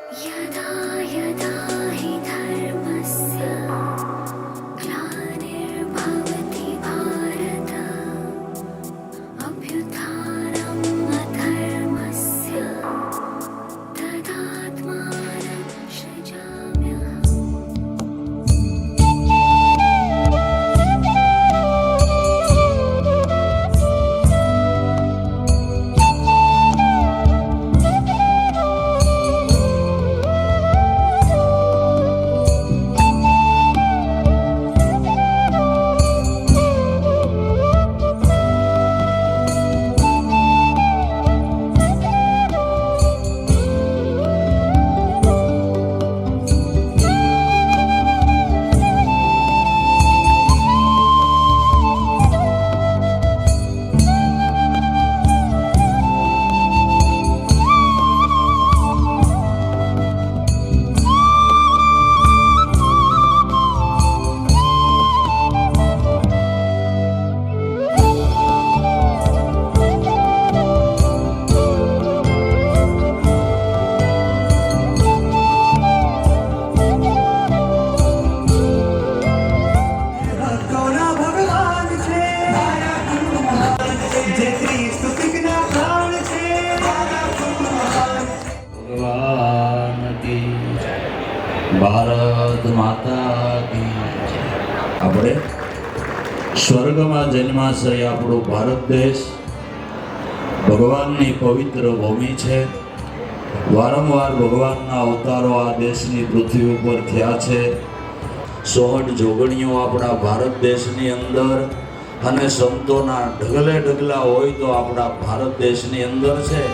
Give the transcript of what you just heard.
यदा यदा हि धर्मस्य ग्लानिर्भवति भारत अभ्युत्थानम् अधर्मस्य तदात्मानं सृजाम्यहम्। ભારત માતા કી આપણે સ્વર્ગમાં જન્માશય આપણો ભારત દેશ ભગવાનની પવિત્ર ભૂમિ છે. વારંવાર ભગવાનના અવતારો આ દેશની પૃથ્વી ઉપર થયા છે. 66 જોગણીઓ આપણા ભારત દેશની અંદર અને સંતોના ઢગલે ઢગલા હોય તો આપણા ભારત દેશની અંદર છે.